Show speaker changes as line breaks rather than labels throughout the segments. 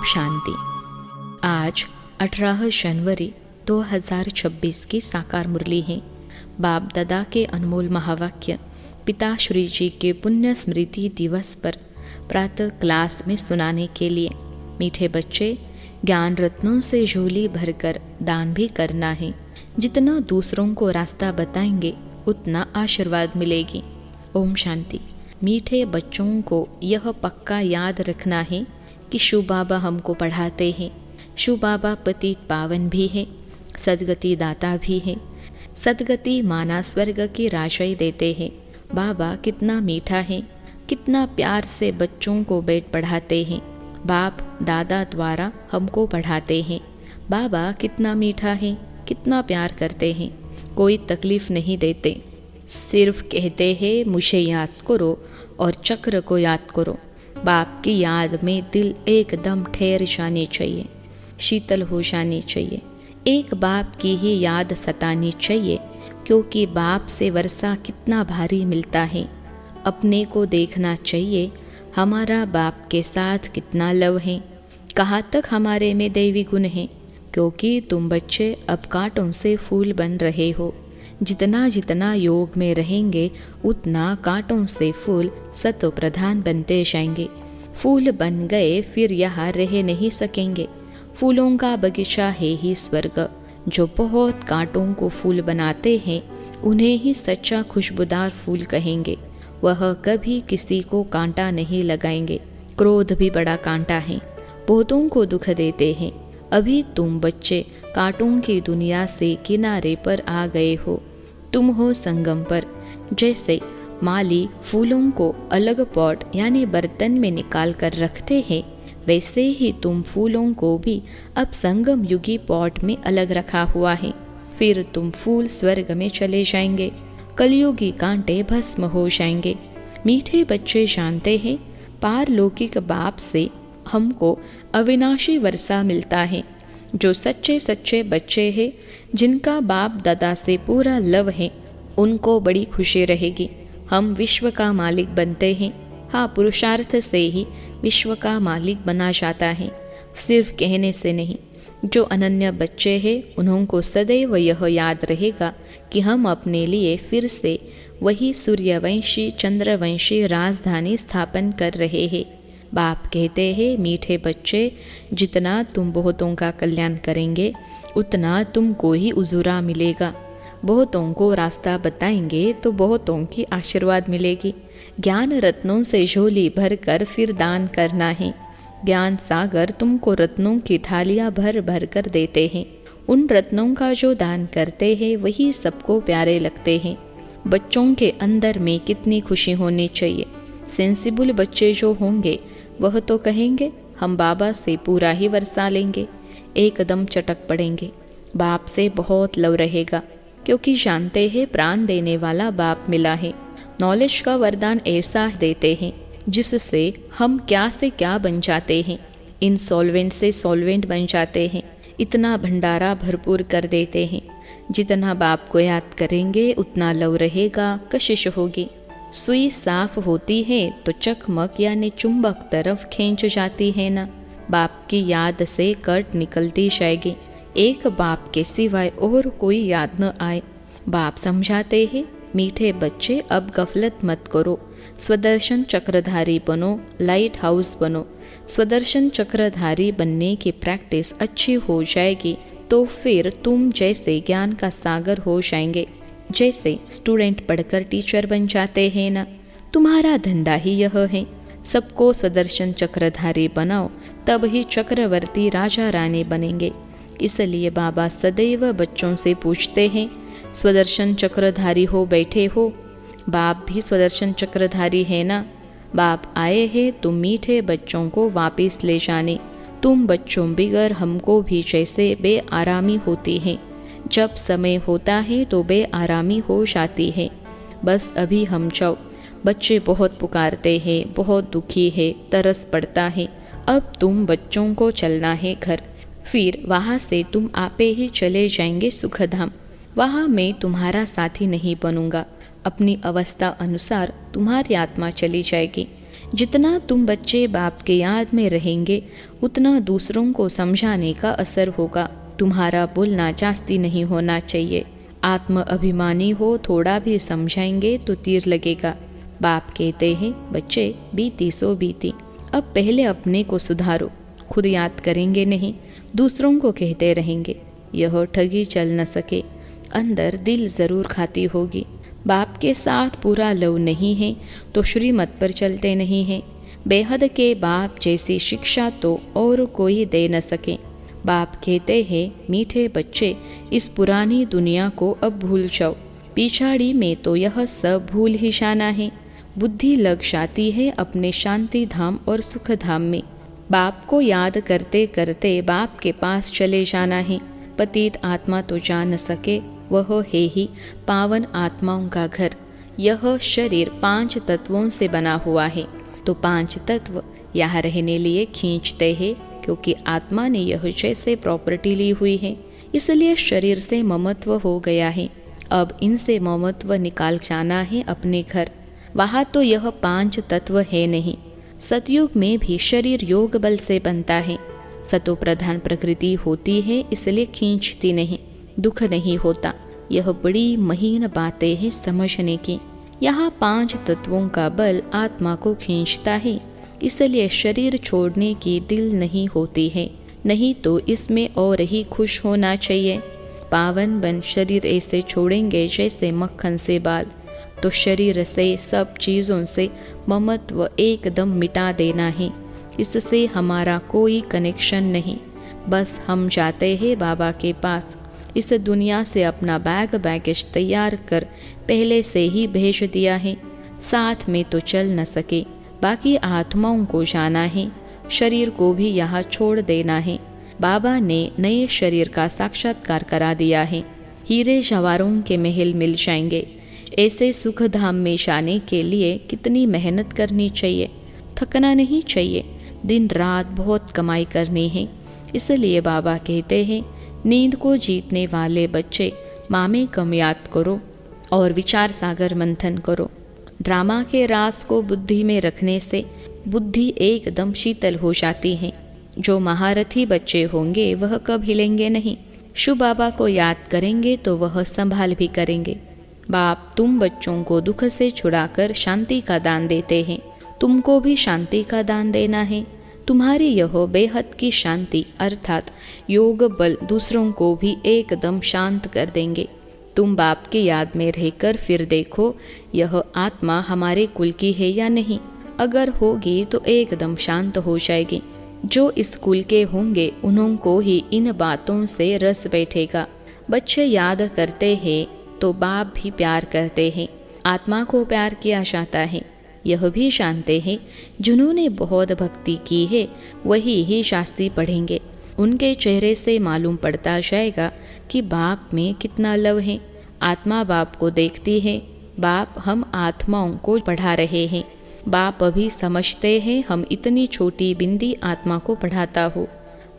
शांति। आज 18 जनवरी 2026 की साकार मुरली है। बाप दादा के अनमोल महावाक्य पिता श्री जी के पुण्य स्मृति दिवस पर प्रातः क्लास में सुनाने के लिए मीठे बच्चे, ज्ञान रत्नों से झोली भरकर दान भी करना है। जितना दूसरों को रास्ता बताएंगे उतना आशीर्वाद मिलेगी। ओम शांति। मीठे बच्चों को यह पक्का याद रखना है कि शिव बाबा हमको पढ़ाते हैं। शिव बाबा पतित पावन भी है, सदगति दाता भी है। सदगति माना स्वर्ग की राशि देते हैं। बाबा कितना मीठा है, कितना प्यार से बच्चों को बैठ पढ़ाते हैं। बाप दादा द्वारा हमको पढ़ाते हैं। बाबा कितना मीठा है, कितना प्यार करते हैं, कोई तकलीफ नहीं देते। सिर्फ कहते हैं मुझे याद करो और चक्र को याद करो। बाप की याद में दिल एकदम ठहर जानी चाहिए, शीतल हो जानी चाहिए। एक बाप की ही याद सतानी चाहिए, क्योंकि बाप से वर्षा कितना भारी मिलता है। अपने को देखना चाहिए हमारा बाप के साथ कितना लव है, कहाँ तक हमारे में दैवी गुण है। क्योंकि तुम बच्चे अब कांटों से फूल बन रहे हो। जितना जितना योग में रहेंगे उतना कांटों से फूल सतो प्रधान बनते जाएंगे। फूल बन गए फिर यहाँ रह नहीं सकेंगे। फूलों का बगीचा है ही स्वर्ग। जो बहुत कांटों को फूल बनाते हैं उन्हें ही सच्चा खुशबूदार फूल कहेंगे। वह कभी किसी को कांटा नहीं लगाएंगे। क्रोध भी बड़ा कांटा है, बहुतों को दुख देते हैं। अभी तुम बच्चे कांटों की दुनिया से किनारे पर आ गए हो। तुम हो संगम पर। जैसे माली फूलों को अलग पॉट यानी बर्तन में निकाल कर रखते हैं, वैसे ही तुम फूलों को भी अब संगम युगी पॉट में अलग रखा हुआ है। फिर तुम फूल स्वर्ग में चले जाएंगे, कलयुगी कांटे भस्म हो जाएंगे। मीठे बच्चे जानते हैं पारलौकिक बाप से हमको अविनाशी वर्षा मिलता है। जो सच्चे सच्चे बच्चे हैं, जिनका बाप दादा से पूरा लव है, उनको बड़ी खुशी रहेगी। हम विश्व का मालिक बनते हैं। हाँ, पुरुषार्थ से ही विश्व का मालिक बना जाता है, सिर्फ कहने से नहीं। जो अनन्य बच्चे हैं उनको सदैव यह याद रहेगा कि हम अपने लिए फिर से वही सूर्यवंशी चंद्रवंशी राजधानी स्थापन कर रहे हैं। बाप कहते हैं मीठे बच्चे, जितना तुम बहुतों का कल्याण करेंगे उतना तुमको ही उजूरा मिलेगा। बहुतों को रास्ता बताएंगे तो बहुतों की आशीर्वाद मिलेगी। ज्ञान रत्नों से झोली भर कर फिर दान करना है। ज्ञान सागर तुमको रत्नों की थालियां भर भर कर देते हैं। उन रत्नों का जो दान करते हैं वही सबको प्यारे लगते हैं। बच्चों के अंदर में कितनी खुशी होनी चाहिए। सेंसिबल बच्चे जो होंगे वह तो कहेंगे हम बाबा से पूरा ही वर्षा लेंगे, एकदम चटक पड़ेंगे। बाप से बहुत लव रहेगा, क्योंकि जानते हैं प्राण देने वाला बाप मिला है। नॉलेज का वरदान ऐसा देते हैं जिससे हम क्या से क्या बन जाते हैं। इनसॉल्वेंट से सॉल्वेंट बन जाते हैं। इतना भंडारा भरपूर कर देते हैं। जितना बाप को याद करेंगे उतना लव रहेगा, कशिश होगी। सुई साफ होती है तो चकमक यानी चुंबक तरफ खींच जाती है ना। बाप की याद से कट निकलती जाएगी। एक बाप के सिवाय और कोई याद न आए। बाप समझाते हैं मीठे बच्चे अब गफलत मत करो, स्वदर्शन चक्रधारी बनो, लाइट हाउस बनो। स्वदर्शन चक्रधारी बनने की प्रैक्टिस अच्छी हो जाएगी तो फिर तुम जैसे ज्ञान का सागर हो जाएंगे। जैसे स्टूडेंट पढ़कर टीचर बन जाते हैं ना, तुम्हारा धंधा ही यह है। सबको स्वदर्शन चक्रधारी बनाओ, तब ही चक्रवर्ती राजा रानी बनेंगे। इसलिए बाबा सदैव बच्चों से पूछते हैं स्वदर्शन चक्रधारी हो बैठे हो? बाप भी स्वदर्शन चक्रधारी है ना। बाप आए हैं तुम मीठे बच्चों को वापिस ले जाने। तुम बच्चों बिगर हमको भी जैसे बेआरामी होती है। जब समय होता है तो बेआरामी हो जाती है। बस अभी हम जाओ। बच्चे बहुत पुकारते हैं, बहुत दुखी है, तरस पड़ता है। अब तुम बच्चों को चलना है घर। फिर वहाँ से तुम आपे ही चले जाएंगे सुखधाम। वहाँ मैं तुम्हारा साथी नहीं बनूंगा। अपनी अवस्था अनुसार तुम्हारी आत्मा चली जाएगी। जितना तुम बच्चे बाप के याद में रहेंगे उतना दूसरों को समझाने का असर होगा। तुम्हारा बोलना जास्ती नहीं होना चाहिए। आत्म अभिमानी हो, थोड़ा भी समझाएंगे तो तीर लगेगा। बाप कहते हैं बच्चे बीती सो बीती, अब पहले अपने को सुधारो। खुद याद करेंगे नहीं, दूसरों को कहते रहेंगे। यह ठगी चल न सके, अंदर दिल ज़रूर खाती होगी। बाप के साथ पूरा लव नहीं है तो श्रीमत पर चलते नहीं हैं। बेहद के बाप जैसी शिक्षा तो और कोई दे न सके। बाप कहते हैं मीठे बच्चे, इस पुरानी दुनिया को अब भूल जाओ। पिछाड़ी में तो यह सब भूल ही जाना है। बुद्धि लग जाती है अपने शांति धाम और सुख धाम में। बाप को याद करते करते बाप के पास चले जाना है। पतित आत्मा तो जा न सके, वह है ही पावन आत्माओं का घर। यह शरीर 5 तत्वों से बना हुआ है, तो 5 तत्व यहाँ रहने लिए खींचते हैं, क्योंकि आत्मा ने यह जैसे प्रॉपर्टी ली हुई है, इसलिए शरीर से ममत्व हो गया है। अब इनसे ममत्व निकाल जाना है अपने घर। वहाँ तो यह 5 तत्व है नहीं। सतयुग में भी शरीर योग बल से बनता है। सतो प्रधान प्रकृति होती है, इसलिए खींचती नहीं, दुख नहीं होता। यह बड़ी महीन बातें हैं समझने की। यहाँ 5 तत्वों का बल आत्मा को खींचता है, इसलिए शरीर छोड़ने की दिल नहीं होती है। नहीं तो इसमें और ही खुश होना चाहिए। पावन बन शरीर ऐसे छोड़ेंगे जैसे मक्खन से बाल। तो शरीर से सब चीज़ों से ममत्व एकदम मिटा देना है। इससे हमारा कोई कनेक्शन नहीं। बस हम जाते हैं बाबा के पास। इस दुनिया से अपना बैगेज तैयार कर पहले से ही भेज दिया है। साथ में तो चल न सके, बाकी आत्माओं को जाना है। शरीर को भी यहाँ छोड़ देना है। बाबा ने नए शरीर का साक्षात्कार करा दिया है। हीरे जवाहरों के महल मिल जाएंगे। ऐसे सुख धाम में जाने के लिए कितनी मेहनत करनी चाहिए, थकना नहीं चाहिए। दिन रात बहुत कमाई करनी है। इसलिए बाबा कहते हैं नींद को जीतने वाले बच्चे माँ में कम याद करो और विचार सागर मंथन करो। ड्रामा के राज को बुद्धि में रखने से बुद्धि एकदम शीतल हो जाती है। जो महारथी बच्चे होंगे वह कब हिलेंगे नहीं। शिव बाबा को याद करेंगे तो वह संभाल भी करेंगे। बाप तुम बच्चों को दुख से छुड़ाकर शांति का दान देते हैं। तुमको भी शांति का दान देना है। तुम्हारी यह बेहद की शांति अर्थात योग बल दूसरों को भी एकदम शांत कर देंगे। तुम बाप की याद में रहकर फिर देखो यह आत्मा हमारे कुल की है या नहीं। अगर होगी तो एकदम शांत हो जाएगी। जो इस कुल के होंगे उन्हों को ही इन बातों से रस बैठेगा। बच्चे याद करते हैं तो बाप भी प्यार करते हैं। आत्मा को प्यार किया जाता है। यह भी जानते हैं जिन्होंने बहुत भक्ति की है वही ही शास्त्री पढ़ेंगे। उनके चेहरे से मालूम पड़ता जाएगा कि बाप में कितना लव है। आत्मा बाप को देखती है। बाप हम आत्माओं को पढ़ा रहे हैं। बाप अभी समझते हैं हम इतनी छोटी बिंदी आत्मा को पढ़ाता हो।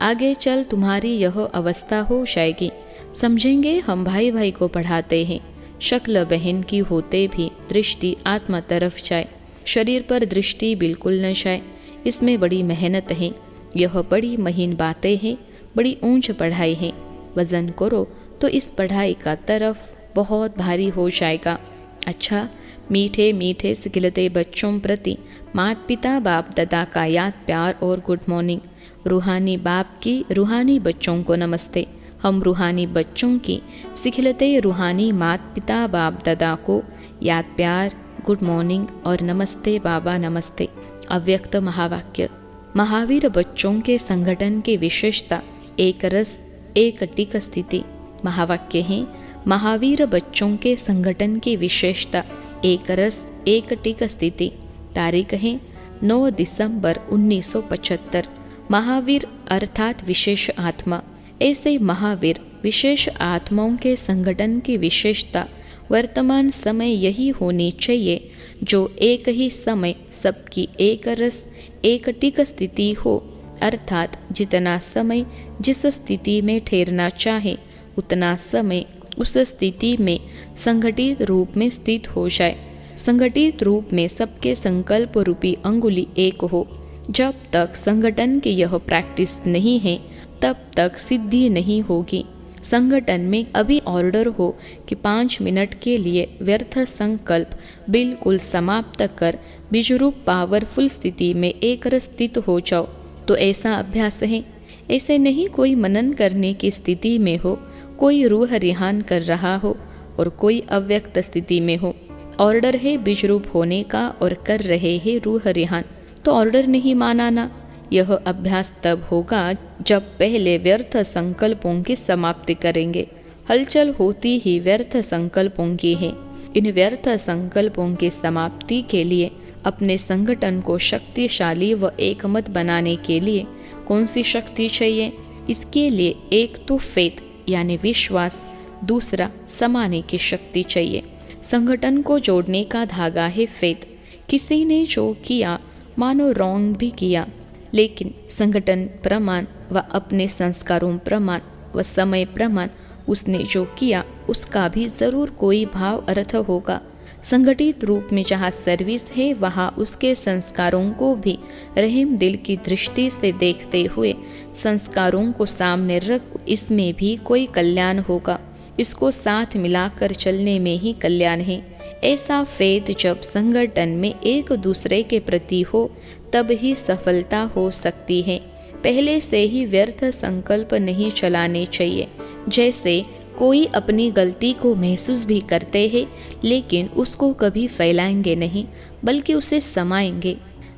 आगे चल तुम्हारी यह अवस्था हो जाएगी। समझेंगे हम भाई भाई को पढ़ाते हैं। शक्ल बहन की होते भी दृष्टि आत्मा तरफ जाए, शरीर पर दृष्टि बिल्कुल न जाए। इसमें बड़ी मेहनत है। यह बड़ी महीन बातें हैं, बड़ी ऊंच पढ़ाई है। वजन करो तो इस पढ़ाई का तरफ बहुत भारी हो जाएगा। अच्छा, मीठे मीठे सिखलते बच्चों प्रति माता पिता बाप दादा का याद प्यार और गुड मॉर्निंग। रूहानी बाप की रूहानी बच्चों को नमस्ते। हम रूहानी बच्चों की सिखलते रूहानी माता पिता बाप दादा को याद प्यार, गुड मॉर्निंग और नमस्ते बाबा नमस्ते। अव्यक्त महावाक्य। महावीर बच्चों के संगठन की विशेषता एक रस एक टिक स्थिति। महावाक्य है महावीर बच्चों के संगठन की विशेषता एक रस एक टिक स्थिति। तारीख है 9 दिसंबर 1975। महावीर अर्थात विशेष आत्मा। ऐसे महावीर विशेष आत्माओं के संगठन की विशेषता वर्तमान समय यही होनी चाहिए जो एक ही समय सबकी एक रस एक टिक स्थिति हो, अर्थात जितना समय जिस स्थिति में ठहरना चाहे उतना समय उस स्थिति में संगठित रूप में स्थित हो जाए। संगठित रूप में सबके संकल्प रूपी अंगुली एक हो। जब तक संगठन की यह प्रैक्टिस नहीं है तब तक सिद्धि नहीं होगी। संगठन में अभी ऑर्डर हो कि 5 मिनट के लिए व्यर्थ संकल्प बिल्कुल समाप्त कर बीजरूप पावरफुल स्थिति में एक रस स्थित हो जाओ, तो ऐसा अभ्यास है। ऐसे नहीं कोई मनन करने की स्थिति में हो, कोई रूह रिहान कर रहा हो और कोई अव्यक्त स्थिति में हो। ऑर्डर है बीजरूप होने का और कर रहे हैं रूह रिहान, तो ऑर्डर नहीं मानाना। यह अभ्यास तब होगा जब पहले व्यर्थ संकल्पों की समाप्ति करेंगे। हलचल होती ही व्यर्थ संकल्पों की है। इन व्यर्थ संकल्पों की समाप्ति के लिए अपने संगठन को शक्तिशाली व एकमत बनाने के लिए कौन सी शक्ति चाहिए? इसके लिए एक तो फेथ यानी विश्वास, दूसरा समाने की शक्ति चाहिए। संगठन को जोड़ने का धागा है फेथ। किसी ने जो किया मानो रॉन्ग भी किया, लेकिन संगठन प्रमाण व अपने संस्कारों प्रमाण व समय प्रमाण उसने जो किया उसका भी जरूर कोई भाव अर्थ होगा। संगठित रूप में जहाँ सर्विस है वहाँ उसके संस्कारों को भी रहम दिल की दृष्टि से देखते हुए संस्कारों को सामने रख इसमें भी कोई कल्याण होगा। इसको साथ मिलाकर चलने में ही कल्याण है। ऐसा फेथ जब संगठन में एक दूसरे के प्रति हो तब ही सफलता हो सकती है। पहले से ही व्यर्थ संकल्प नहीं चलाने चाहिए। जैसे कोई अपनी गलती को महसूस भी करते हैं लेकिन उसको कभी फैलाएंगे नहीं, बल्कि उसे समाएंगे।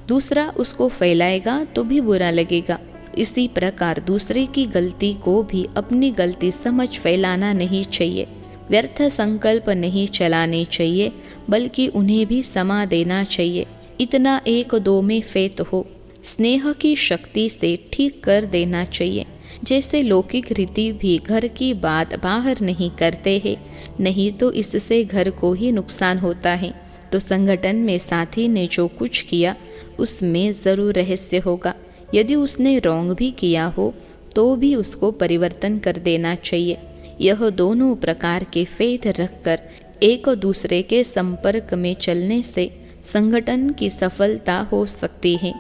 दूसरा उसको फैलाएगा तो भी बुरा लगेगा। इसी प्रकार दूसरे की गलती को भी अपनी गलती समझ फैलाना नहीं चाहिए। व्यर्थ संकल्प नहीं चलाने चाहिए, बल्कि उन्हें भी समा देना चाहिए। इतना एक दो में फेत हो, स्नेह की शक्ति से ठीक कर देना चाहिए। जैसे लौकिक रीति भी घर की बात बाहर नहीं करते हैं, नहीं तो इससे घर को ही नुकसान होता है। तो संगठन में साथी ने जो कुछ किया उसमें जरूर रहस्य होगा। यदि उसने रॉन्ग भी किया हो तो भी उसको परिवर्तन कर देना चाहिए। यह दोनों प्रकार के फेथ रखकर एक दूसरे के संपर्क में चलने से संगठन की सफलता हो सकती है।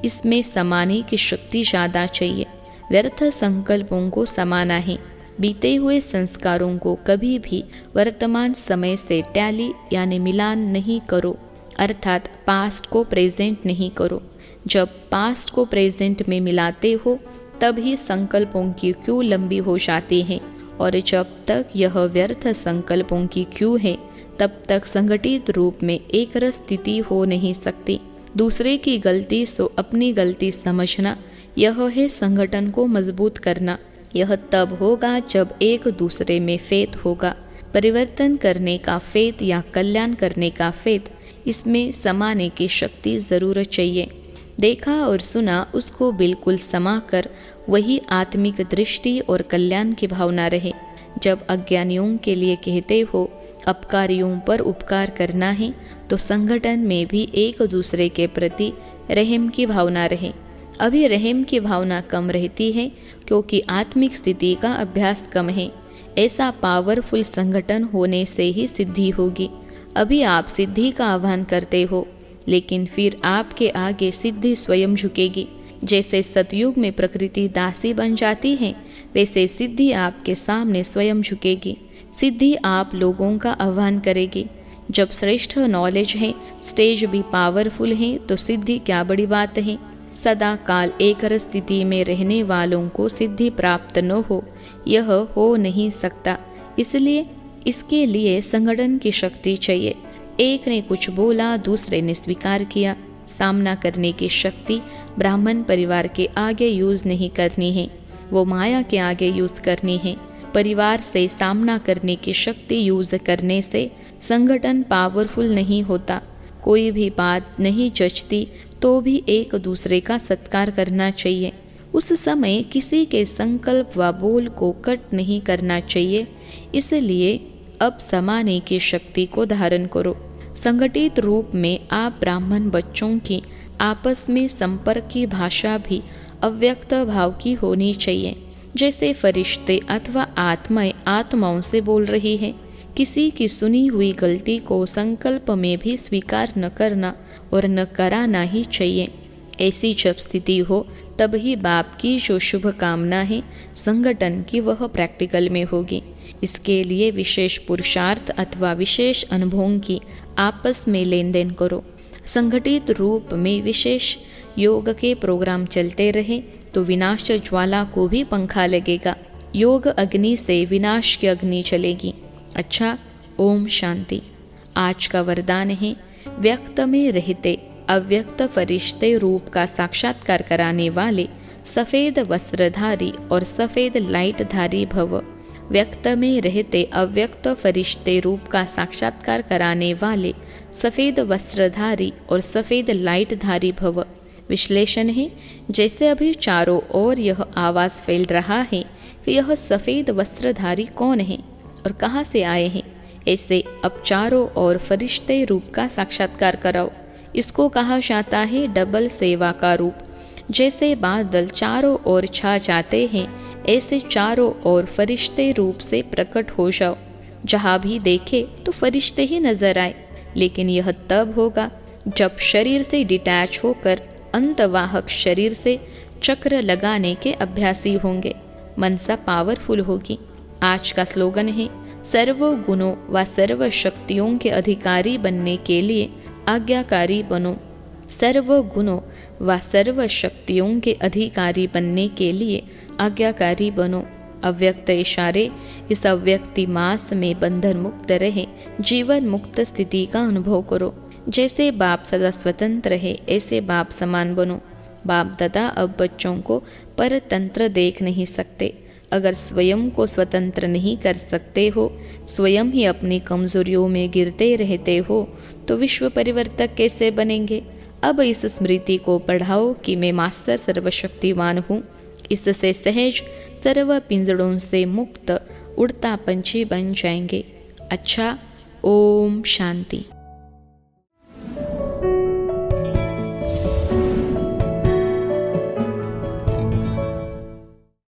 इसमें समाने की शक्ति ज़्यादा चाहिए। व्यर्थ संकल्पों को समाना है। बीते हुए संस्कारों को कभी भी वर्तमान समय से टैली यानी मिलान नहीं करो, अर्थात पास्ट को प्रेजेंट नहीं करो। जब पास्ट को प्रेजेंट में मिलाते हो तब ही संकल्पों की क्यू लंबी हो जाती है, और जब तक यह व्यर्थ संकल्पों की क्यू है तब तक संगठित रूप में एक रस स्थिति हो नहीं सकती। दूसरे की गलती सो अपनी गलती समझना, यह है संगठन को मजबूत करना। यह तब होगा जब एक दूसरे में फेथ होगा। परिवर्तन करने का फेथ या कल्याण करने का फेथ, इसमें समाने की शक्ति जरूर चाहिए। देखा और सुना उसको बिल्कुल समा कर वही आत्मिक दृष्टि और कल्याण की भावना रहे। जब अज्ञानियों के लिए कहते हो अपकारियों पर उपकार करना है, तो संगठन में भी एक दूसरे के प्रति रहम की भावना रहे। अभी रहम की भावना कम रहती है क्योंकि आत्मिक स्थिति का अभ्यास कम है। ऐसा पावरफुल संगठन होने से ही सिद्धि होगी। अभी आप सिद्धि का आह्वान करते हो, लेकिन फिर आपके आगे सिद्धि स्वयं झुकेगी। जैसे सतयुग में प्रकृति दासी बन जाती है, वैसे सिद्धि आपके सामने स्वयं झुकेगी। सिद्धि आप लोगों का आह्वान करेगी। जब श्रेष्ठ नॉलेज है, स्टेज भी पावरफुल है, तो सिद्धि क्या बड़ी बात है। सदा काल एक स्थिति में रहने वालों को सिद्धि प्राप्त न हो, यह हो नहीं सकता। इसलिए इसके लिए संगठन की शक्ति चाहिए। एक ने कुछ बोला, दूसरे ने स्वीकार किया। सामना करने की शक्ति ब्राह्मण परिवार के आगे यूज नहीं करनी है, वो माया के आगे यूज करनी है। परिवार से सामना करने की शक्ति यूज करने से संगठन पावरफुल नहीं होता। कोई भी बात नहीं जचती तो भी एक दूसरे का सत्कार करना चाहिए। उस समय किसी के संकल्प व बोल को कट नहीं करना चाहिए। इसलिए अब समाने की शक्ति को धारण करो। संगठित रूप में आप ब्राह्मण बच्चों की आपस में संपर्क की भाषा भी अव्यक्त भाव की होनी चाहिए। जैसे फरिश्ते अथवा आत्माएं आत्माओं से बोल रही है, किसी की सुनी हुई गलती को संकल्प में भी स्वीकार न करना और न कराना ही चाहिए। ऐसी जब स्थिति हो तब ही बाप की जो शुभ कामना है संगठन की वह प्रैक्टिकल में होगी। इसके लिए विशेष पुरुषार्थ अथवा विशेष अनुभवों की आपस में लेन देन करो। संगठित रूप में विशेष योग के प्रोग्राम चलते रहे तो विनाश ज्वाला को भी पंखा लगेगा। योग अग्नि से विनाश की अग्नि चलेगी। अच्छा, ओम शांति। आज का वरदान है, व्यक्त में रहते अव्यक्त फरिश्ते रूप का साक्षात्कार कराने वाले सफ़ेद वस्त्रधारी और सफ़ेद लाइटधारी भव। व्यक्त में रहते अव्यक्त फरिश्ते रूप का साक्षात्कार कराने वाले सफ़ेद वस्त्रधारी और सफ़ेद लाइटधारी भव। विश्लेषण है, जैसे अभी चारों ओर यह आवाज़ फैल रहा है कि यह सफ़ेद वस्त्रधारी कौन है और कहाँ से आए हैं, ऐसे अब चारों ओर फरिश्ते रूप का साक्षात्कार कराओ। इसको कहा जाता है डबल सेवा का रूप। जैसे बादल चारों ओर छा जाते हैं, ऐसे चारों ओर फरिश्ते रूप से प्रकट हो जाओ। जहाँ भी देखे तो फरिश्ते ही नजर आए, लेकिन यह तब होगा जब शरीर से डिटैच होकर अंतवाहक शरीर से चक्र लगाने के अभ्यासी होंगे। मनसा पावरफुल होगी। आज का स्लोगन है, सर्व गुणों व सर्व शक्तियों के अधिकारी बनने के लिए आज्ञाकारी बनो। सर्व गुणों व सर्व शक्तियों के अधिकारी बनने के लिए आज्ञाकारी बनो। अव्यक्त इशारे इस अव्यक्ति मास में बंधन मुक्त रहे, जीवन मुक्त स्थिति का अनुभव करो। जैसे बाप सदा स्वतंत्र है, ऐसे बाप समान बनो। बाप दादा अब बच्चों को परतंत्र देख नहीं सकते। अगर स्वयं को स्वतंत्र नहीं कर सकते हो, स्वयं ही अपनी कमजोरियों में गिरते रहते हो, तो विश्व परिवर्तक कैसे बनेंगे। अब इस स्मृति को पढ़ाओ कि मैं मास्टर सर्वशक्तिवान हूँ। इससे सहज सर्व पिंजड़ों से मुक्त उड़ता पंछी बन जाएंगे। अच्छा, ओम शांति।